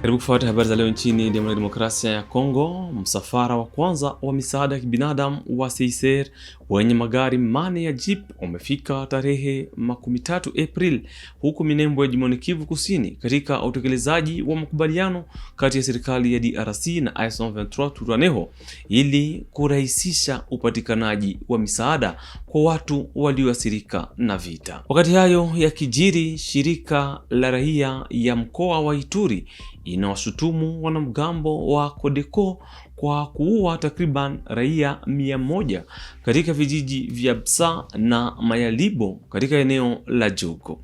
Karibu kufuata habari za leo nchini Jamhuri ya Demokrasia ya Kongo. Msafara wa kwanza wa misaada ya kibinadamu wa CICR wenye magari mane ya jeep umefika tarehe 13 April huku Minembwe, jimboni Kivu Kusini, katika utekelezaji wa makubaliano kati ya serikali ya DRC na M23 Twirwaneho ili kurahisisha upatikanaji wa misaada kwa watu walioathirika na vita. Wakati hayo yakijiri, shirika la raia ya mkoa wa Ituri inawashutumu wanamgambo wa Codeco kwa kuua takriban raia 100 katika vijiji vya Bsa na Mayalibo katika eneo la Jugu.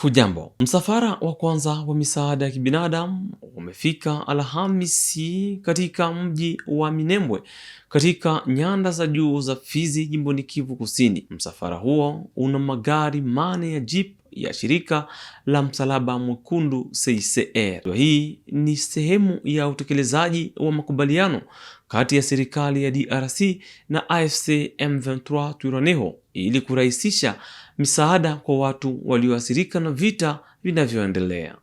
Hujambo. Msafara wa kwanza wa misaada ya kibinadamu umefika Alhamisi katika mji wa Minembwe katika nyanda za juu za Fizi, jimboni Kivu Kusini. Msafara huo una magari mane ya jeep ya shirika la Msalaba Mwekundu CICR. Hii ni sehemu ya utekelezaji wa makubaliano kati ya serikali ya DRC na AFC M23 Twirwaneho ili kurahisisha misaada kwa watu walioathirika na vita vinavyoendelea.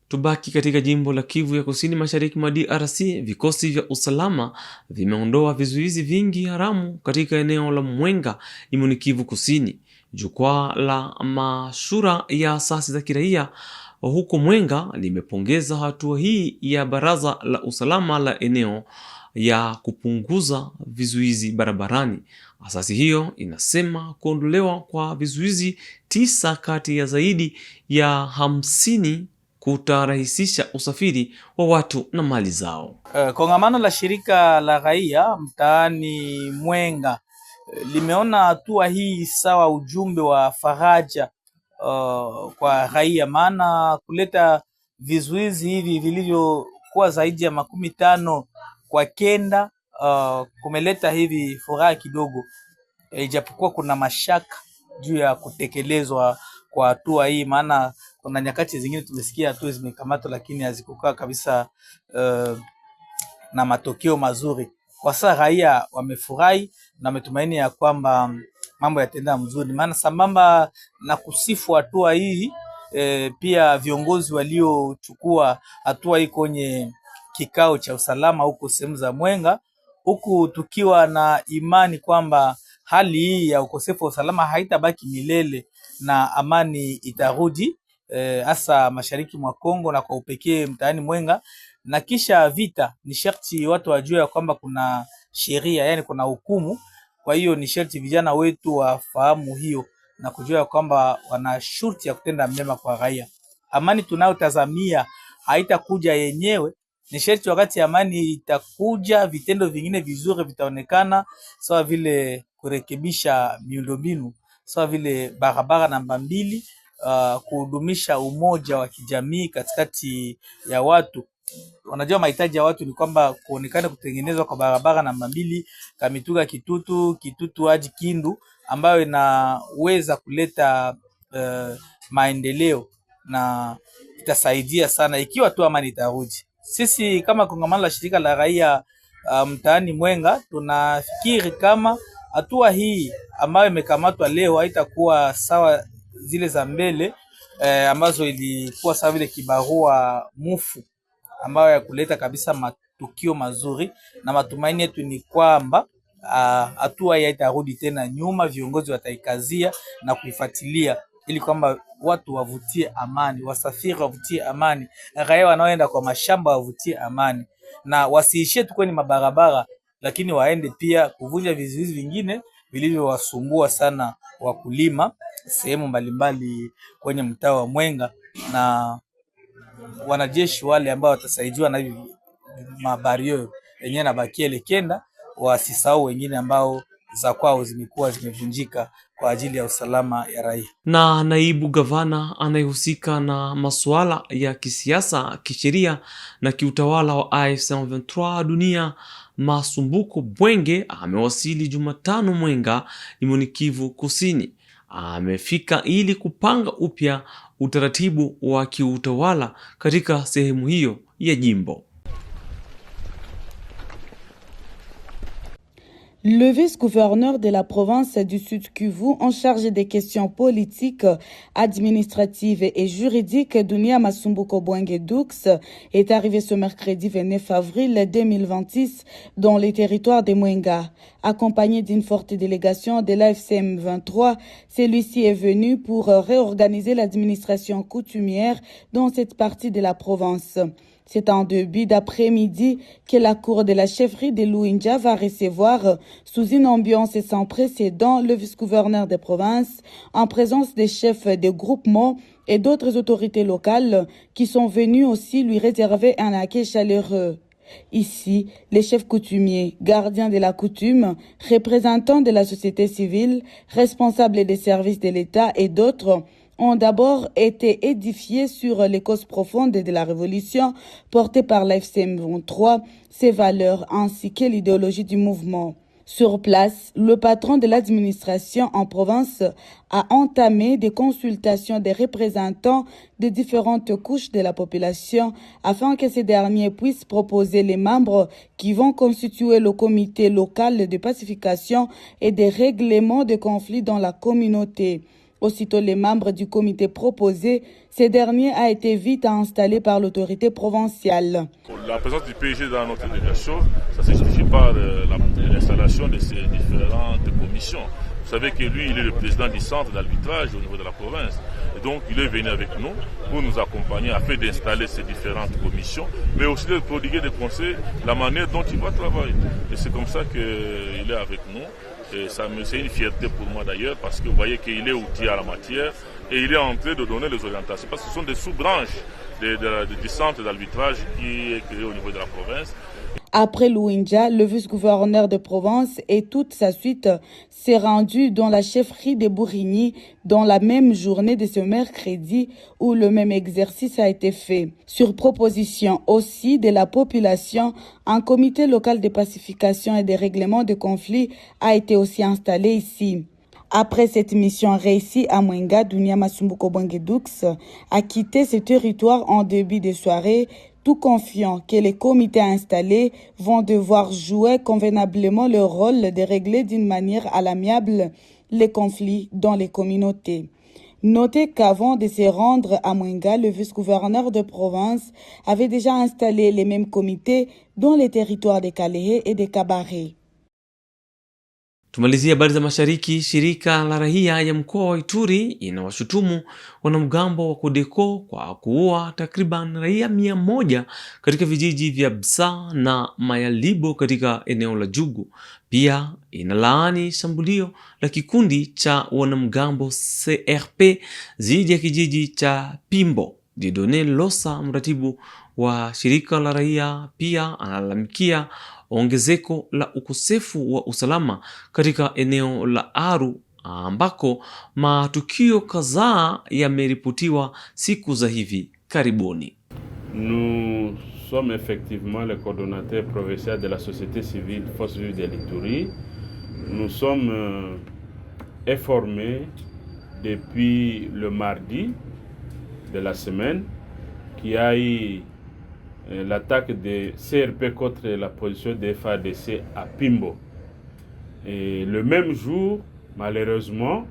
Tubaki katika jimbo la Kivu ya Kusini mashariki mwa DRC. Vikosi vya usalama vimeondoa vizuizi vingi haramu katika eneo la Mwenga, jimboni Kivu Kusini. Jukwaa la mashura ya asasi za kiraia huko Mwenga limepongeza hatua hii ya baraza la usalama la eneo ya kupunguza vizuizi barabarani. Asasi hiyo inasema kuondolewa kwa vizuizi 9 kati ya zaidi ya 50 kutarahisisha usafiri wa watu na mali zao. Kongamano la shirika la raia mtaani Mwenga limeona hatua hii sawa ujumbe wa faraja kwa raia, maana kuleta vizuizi hivi vilivyokuwa zaidi ya 15 kwa kenda kumeleta hivi furaha kidogo, ijapokuwa kuna mashaka juu ya kutekelezwa kwa hatua hii, maana kuna nyakati zingine tumesikia hatua zimekamatwa lakini hazikukaa kabisa na matokeo mazuri. Kwa sasa raia wamefurahi na wametumaini ya kwamba mambo yataenda mzuri, maana sambamba na kusifu hatua hii pia viongozi waliochukua hatua hii kwenye kikao cha usalama huko sehemu za Mwenga, huku tukiwa na imani kwamba hali hii ya ukosefu wa usalama haitabaki milele na amani itarudi hasa mashariki mwa Kongo na kwa upekee mtaani Mwenga. Na kisha vita ni sharti watu wajue ya kwamba kuna sheria, yani kuna hukumu. Kwa hiyo ni sharti vijana wetu wafahamu hiyo na kujua ya kwamba wana shurti ya kutenda mema kwa raia. Amani tunayotazamia haitakuja yenyewe, ni sharti wakati amani itakuja vitendo vingine vizuri vitaonekana, sawa vile kurekebisha miundombinu, sawa vile barabara namba 2, kuhudumisha umoja wa kijamii katikati ya watu. Unajua mahitaji ya watu ni kwamba kuonekana kutengenezwa kwa barabara namba 2 Kamituga Kitutu hadi Kindu, ambayo inaweza kuleta maendeleo na itasaidia sana ikiwa tu amani itarudi. Sisi kama kongamano la shirika la raia mtaani Mwenga tunafikiri kama hatua hii ambayo imekamatwa leo haitakuwa sawa zile za mbele, ambazo ilikuwa sawa vile kibarua mufu ambayo ya kuleta kabisa matukio mazuri, na matumaini yetu ni kwamba hatua hii haitarudi tena nyuma. Viongozi wataikazia na kuifuatilia ili kwamba watu wavutie amani, wasafiri wavutie amani, raia wanaoenda kwa mashamba wavutie amani, na wasiishie tu kwenye mabarabara, lakini waende pia kuvunja vizuizi vingine vilivyowasumbua sana wakulima sehemu mbalimbali kwenye mtaa wa Mwenga, na wanajeshi wale ambao watasaidiwa na hivi mabario yenyewe na bakiele kenda, wasisahau wengine ambao za kwao zimekuwa zimevunjika kwa ajili ya usalama ya raia. Na naibu gavana anayehusika na masuala ya kisiasa, kisheria na kiutawala wa AFC M23 Dunia Masumbuko Bwenge amewasili Jumatano Mwenga, jimboni Kivu Kusini. Amefika ili kupanga upya utaratibu wa kiutawala katika sehemu hiyo ya jimbo. Le vice-gouverneur de la province du Sud Kivu en charge des questions politiques, administratives et juridiques, Dunia Masumbuko Bwenge Dux, est arrivé ce mercredi 29 avril 2026 dans les territoires de Mwenga. Accompagné d'une forte délégation de l'AFC M23, celui-ci est venu pour réorganiser l'administration coutumière dans cette partie de la province. C'est en début d'après-midi que la cour de la chefferie de Luinja va recevoir, sous une ambiance sans précédent, le vice-gouverneur de province, en présence des chefs de groupements et d'autres autorités locales qui sont venus aussi lui réserver un accueil chaleureux. Ici, les chefs coutumiers, gardiens de la coutume, représentants de la société civile, responsables des services de l'État et d'autres ont d'abord été édifiés sur les causes profondes de la révolution portée par l'AFC M23, ses valeurs ainsi que l'idéologie du mouvement. Sur place, le patron de l'administration en province a entamé des consultations des représentants des différentes couches de la population afin que ces derniers puissent proposer les membres qui vont constituer le comité local de pacification et des règlements de conflits dans la communauté. Aussitôt les membres du comité proposés, ce dernier a été vite installé par l'autorité provinciale. La présence du PG dans notre délégation, ça se justifie par l'installation de ces différentes commissions. Vous savez que lui, il est le président du centre d'arbitrage au niveau de la province. Et donc, il est venu avec nous pour nous accompagner afin d'installer ces différentes commissions, mais aussi de prodiguer des conseils, la manière dont il va travailler. Et c'est comme ça qu'il est avec nous. C'est une fierté pour moi d'ailleurs, parce que vous voyez qu'il est outillé à la matière et il est en train de donner les orientations, parce que ce sont des sous-branches du centre d'arbitrage qui est créé au niveau de la province. Après Luinja, le vice-gouverneur de Provence et toute sa suite s'est rendu dans la chefferie de Bourigny dans la même journée de ce mercredi où le même exercice a été fait. Sur proposition aussi de la population, un comité local de pacification et de règlement de conflits a été aussi installé ici. Après cette mission réussie à Mwenga, Dunia Masumbuko Bwenge Dux a quitté ce territoire en début de soirée, tout confiant que les comités installés vont devoir jouer convenablement leur rôle de régler d'une manière à l'amiable les conflits dans les communautés. Notez qu'avant de se rendre à Mwenga, le vice-gouverneur de province avait déjà installé les mêmes comités dans les territoires de Kalehe et de Kabare. Tumalizie habari za mashariki. Shirika la raia ya mkoa wa Ituri inawashutumu wanamgambo wa Kodeko kwa kuua takriban raia 100 katika vijiji vya Bsa na Mayalibo katika eneo la Jugu. Pia inalaani shambulio la kikundi cha wanamgambo CRP dhidi ya kijiji cha Pimbo. Didone Losa, mratibu wa shirika la raia, pia analalamikia ongezeko la ukosefu wa usalama katika eneo la Aru ambako matukio kadhaa yameripotiwa siku za hivi karibuni. Nous sommes effectivement le coordonnateur provincial de la société civile Force Vive de l'Ituri. Nous sommes informés depuis le mardi de la semaine qu'il y a eu l'attaque de CRP contre la position des FARDC à Pimbo. Et le même jour, malheureusement,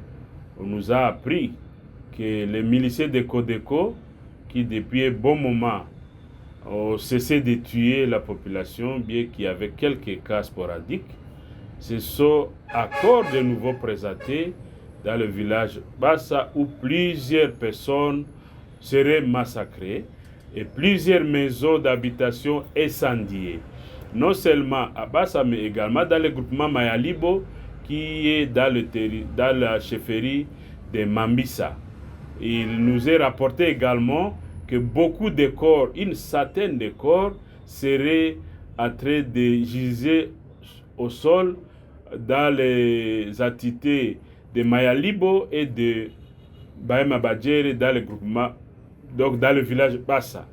on nous a appris que les miliciens de Codeco, qui depuis un bon moment ont cessé de tuer la population, bien qu'il y avait quelques cas sporadiques, se sont encore de nouveau présentés dans le village Bassa où plusieurs personnes seraient massacrées et plusieurs maisons d'habitation incendiées. Non seulement à Bassa, mais également dans le groupement Mayalibo qui est dans la chefferie de Mambisa. Il nous est rapporté également que beaucoup de corps, une centaine de corps, seraient en train de giser au sol dans les entités de Mayalibo et de Bahema Badjere dans le groupement, donc dans le village Bassa.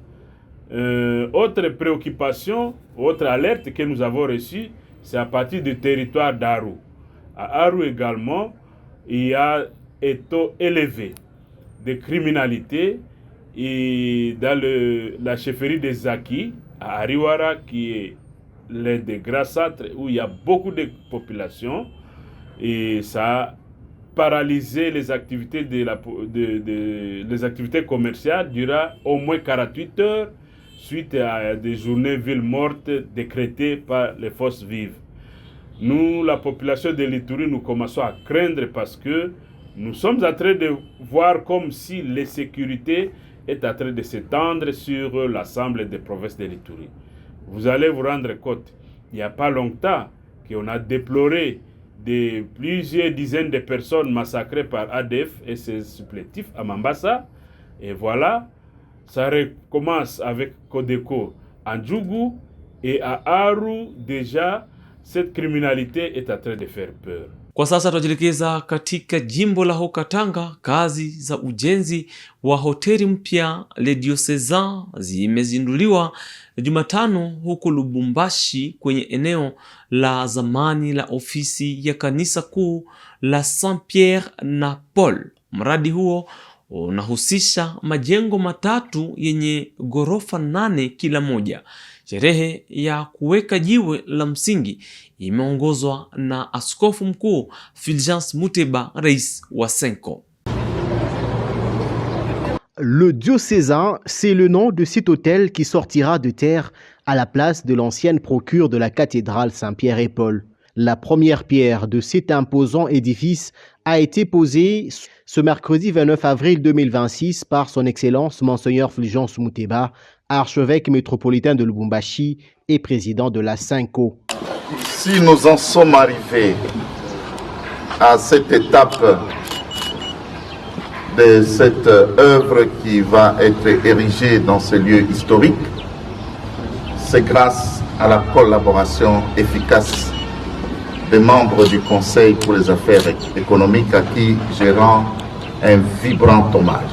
Autre préoccupation, autre alerte que nous avons reçue, c'est à partir du territoire d'Aru. À Aru également, il y a un taux élevé de criminalité et dans la chefferie des Zaki, à Ariwara, qui est l'un des grands centres où il y a beaucoup de population, et ça a paralysé les activités, les activités commerciales durant au moins 48 heures suite à des journées villes mortes décrétées par les forces vives. Nous, la population de l'Ituri, nous commençons à craindre parce que nous sommes en train de voir comme si l'insécurité est en train de s'étendre sur l'ensemble des provinces de l'Ituri. Vous allez vous rendre compte, il n'y a pas longtemps qu'on a déploré plusieurs dizaines de personnes massacrées par ADF et ses supplétifs à Mambasa. Et voilà, ça recommence avec Codeco en Djougou et à Aru déjà, cette criminalité est en train de faire peur. Kwa sasa tunajielekeza katika jimbo la Haut-Katanga. Kazi za ujenzi wa hoteli mpya Le Diocésain zimezinduliwa Jumatano huko Lubumbashi kwenye eneo la zamani la ofisi ya kanisa kuu la Saint-Pierre na Paul. Mradi huo unahusisha majengo matatu yenye ghorofa 8 kila moja. Sherehe ya kuweka jiwe la msingi imeongozwa na Askofu Mkuu Fulgence Muteba, rais wa Senko. Le Diocésain, c'est le nom de cet hôtel qui sortira de terre à la place de l'ancienne procure de la cathédrale Saint-Pierre et Paul. La première pierre de cet imposant édifice a été posée ce mercredi 29 avril 2026 par son Excellence Monseigneur Fulgence Muteba, archevêque métropolitain de Lubumbashi et président de la Senko. Si nous en sommes arrivés à cette étape de cette œuvre qui va être érigée dans ce lieu historique, c'est grâce à la collaboration efficace des membres du Conseil pour les affaires économiques à qui je rends un vibrant hommage.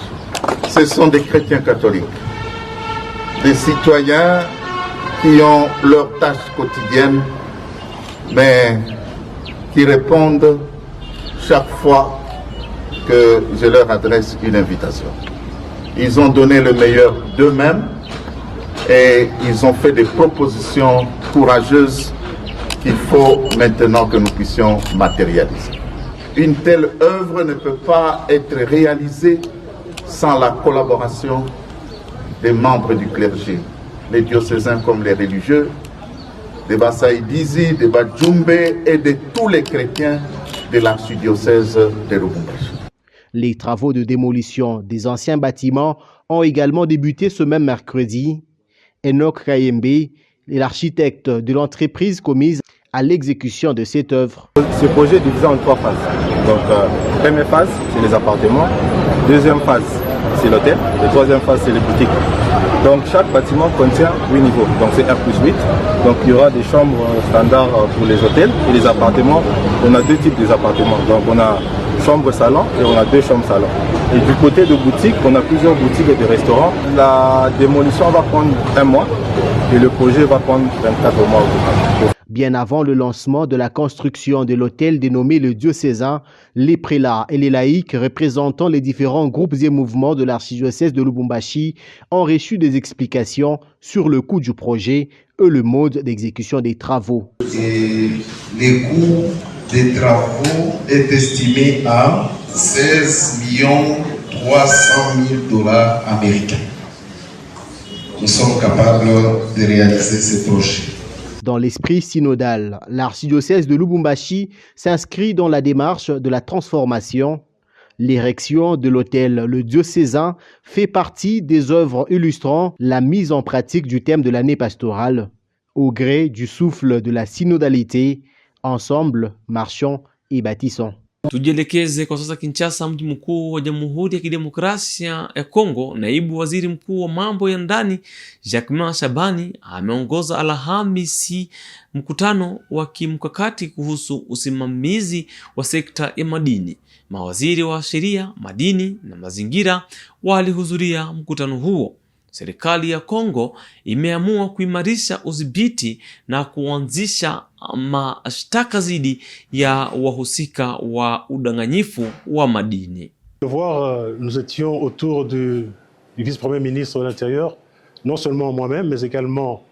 Ce sont des chrétiens catholiques, des citoyens qui ont leurs tâches quotidiennes, mais qui répondent chaque fois que je leur adresse une invitation. Ils ont donné le meilleur d'eux-mêmes et ils ont fait des propositions courageuses qu'il faut maintenant que nous puissions matérialiser. Une telle œuvre ne peut pas être réalisée sans la collaboration des membres du clergé, les diocésains comme les religieux, des Bassaïdizi, des Badjumbe et de tous les chrétiens de l'archidiocèse de Lubumbashi. Les travaux de démolition des anciens bâtiments ont également débuté ce même mercredi. Enoch Kayembe, l'architecte de l'entreprise commise à l'exécution de cette œuvre. Ce projet est divisé en 3 phases. Donc, première phase, c'est les appartements. Deuxième phase, c'est l'hôtel. Et troisième phase, c'est les boutiques. Donc, chaque bâtiment contient 8 niveaux. Donc, c'est R+8. Donc, il y aura des chambres standards pour les hôtels. Et les appartements, on a 2 types d'appartements. Donc, on a chambre-salon et on a 2 chambres-salon. Et du côté de boutiques, on a plusieurs boutiques et des restaurants. La démolition va prendre 1 mois et le projet va prendre 24 mois. Bien avant le lancement de la construction de l'hôtel dénommé le Diocésain, les prélats et les laïcs représentant les différents groupes et mouvements de l'archidiocèse de Lubumbashi ont reçu des explications sur le coût du projet et le mode d'exécution des travaux. Et le coût des travaux est estimé à 16 $300 000 américains. Nous sommes capables de réaliser ces projets. Dans l'esprit synodal, l'archidiocèse de Lubumbashi s'inscrit dans la démarche de la transformation. L'érection de l'hôtel Le Diocésain fait partie des œuvres illustrant la mise en pratique du thème de l'année pastorale. Au gré du souffle de la synodalité, ensemble, marchons et bâtissons. Tujielekeze kwa sasa Kinshasa, mji mkuu wa Jamhuri ya Kidemokrasia ya Kongo. Naibu waziri mkuu wa mambo ya ndani Jacquemain Shabani ameongoza Alhamisi mkutano wa kimkakati kuhusu usimamizi wa sekta ya madini. Mawaziri wa sheria, madini na mazingira walihudhuria mkutano huo. Serikali ya Kongo imeamua kuimarisha udhibiti na kuanzisha mashtaka dhidi ya wahusika wa udanganyifu wa madini. Nous étions autour du vice-premier ministre de l'Intérieur, non seulement moi-même, mais également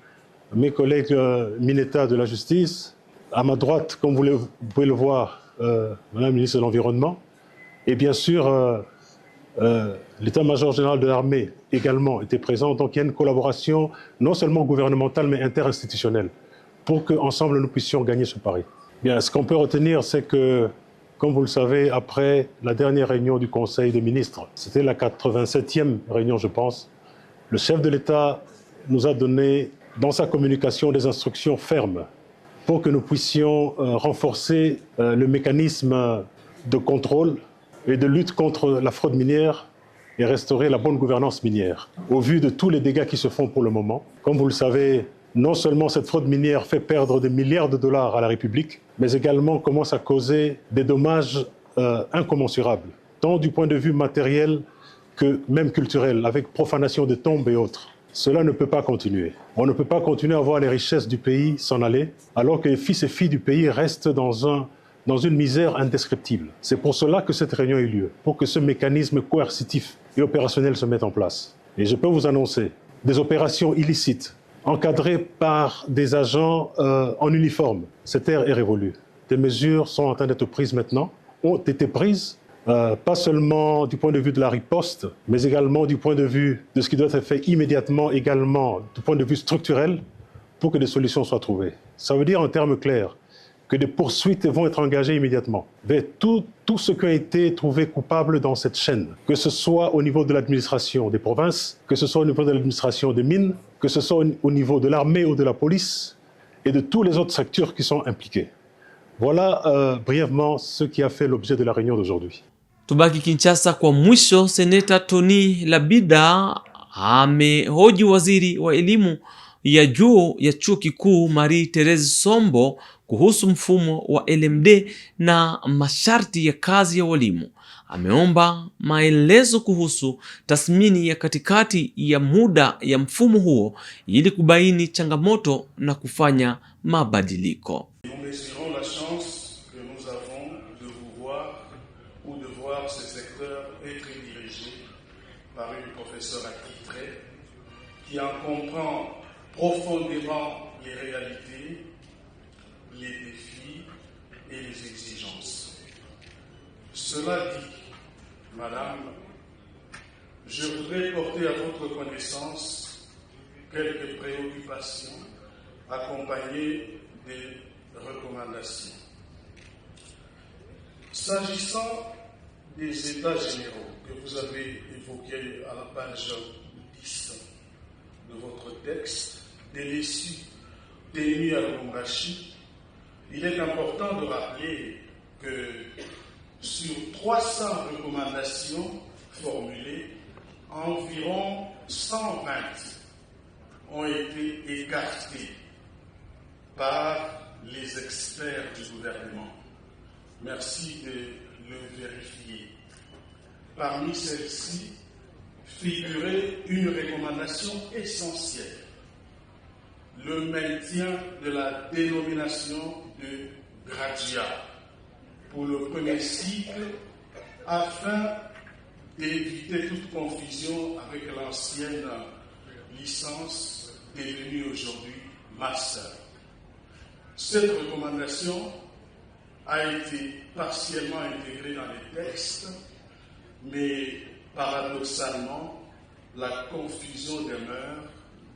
mes collègues Mineta de la Justice. À ma droite, comme vous pouvez le voir, Madame la ministre de l'Environnement. Et bien sûr, l'état-major général de l'armée également était présent. Donc il y a une collaboration non seulement gouvernementale, mais interinstitutionnelle, pour qu'ensemble nous puissions gagner ce pari. Bien, ce qu'on peut retenir, c'est que, comme vous le savez, après la dernière réunion du Conseil des ministres, c'était la 87e réunion, je pense, le chef de l'État nous a donné, dans sa communication, des instructions fermes pour que nous puissions renforcer le mécanisme de contrôle et de lutte contre la fraude minière et restaurer la bonne gouvernance minière. Au vu de tous les dégâts qui se font pour le moment, comme vous le savez, non seulement cette fraude minière fait perdre des milliards de dollars à la République, mais également commence à causer des dommages incommensurables, tant du point de vue matériel que même culturel, avec profanation de tombes et autres. Cela ne peut pas continuer. On ne peut pas continuer à voir les richesses du pays s'en aller, alors que les fils et filles du pays restent dans une misère indescriptible. C'est pour cela que cette réunion a eu lieu, pour que ce mécanisme coercitif et opérationnel se mette en place. Et je peux vous annoncer des opérations illicites, encadrées par des agents en uniforme. Cette ère est révolue. Des mesures sont en train d'être prises maintenant, ont été prises, pas seulement du point de vue de la riposte, mais également du point de vue de ce qui doit être fait immédiatement, également du point de vue structurel, pour que des solutions soient trouvées. Ça veut dire en termes clairs que des poursuites vont être engagées immédiatement vers tout ce qui a été trouvé coupable dans cette chaîne, que ce soit au niveau de l'administration des provinces, que ce soit au niveau de l'administration des mines, que ce soit au niveau de l'armée ou de la police et de tous les autres structures qui sont impliquées. Voilà brièvement ce qui a fait l'objet de la réunion d'aujourd'hui. Tubaki Kinshasa kwa mwisho. Seneta Tony Labida amehoji waziri wa elimu ya juu ya chuo kikuu Marie Therese Sombo kuhusu mfumo wa LMD na masharti ya kazi ya walimu. Ameomba maelezo kuhusu tathmini ya katikati ya muda ya mfumo huo ili kubaini changamoto na kufanya mabadiliko. Qui en comprend profondément les réalités, les défis et les exigences. Cela dit, Madame, je voudrais porter à votre connaissance quelques préoccupations accompagnées des recommandations. S'agissant des états généraux que vous avez évoqués à la page 10 de votre texte, de l'issue tenue à Lubumbashi, il est important de rappeler que sur 300 recommandations formulées, environ 120 ont été écartées par les experts du gouvernement. Merci de le vérifier. Parmi celles-ci, figurait une recommandation essentielle, le maintien de la dénomination de graduat pour le premier cycle afin d'éviter toute confusion avec l'ancienne licence devenue aujourd'hui master. Cette recommandation a été partiellement intégrée dans les textes, mais paradoxalement, la confusion demeure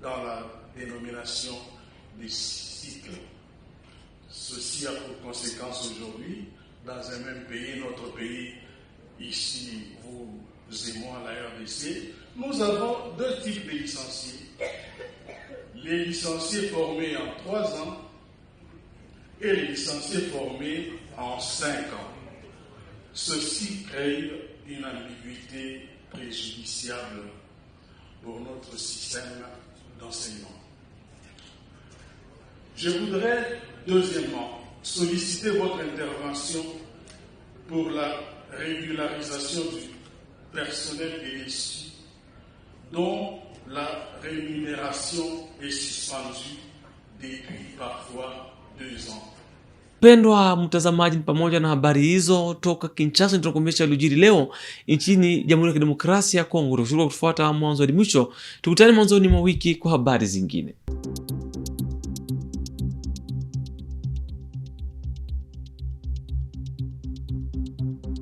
dans la dénomination des cycles. Ceci a pour conséquence aujourd'hui, dans un même pays, notre pays, ici, vous et moi, la RDC, nous avons deux types de licenciés. Les licenciés formés en 3 ans et les licenciés formés en 5 ans. Ceci crée une ambiguïté préjudiciable pour notre système d'enseignement. Je voudrais, deuxièmement, solliciter votre intervention pour la régularisation du personnel des l'ESU dont la rémunération est suspendue depuis parfois 2 ans. Pendwa mtazamaji, pamoja na habari hizo toka Kinshasa, tunakomesha yaliyojiri leo nchini Jamhuri ya Kidemokrasia ya Kongo. Tukushukuru kutufuata mwanzo hadi mwisho. Tukutane mwanzoni mwa wiki kwa habari zingine.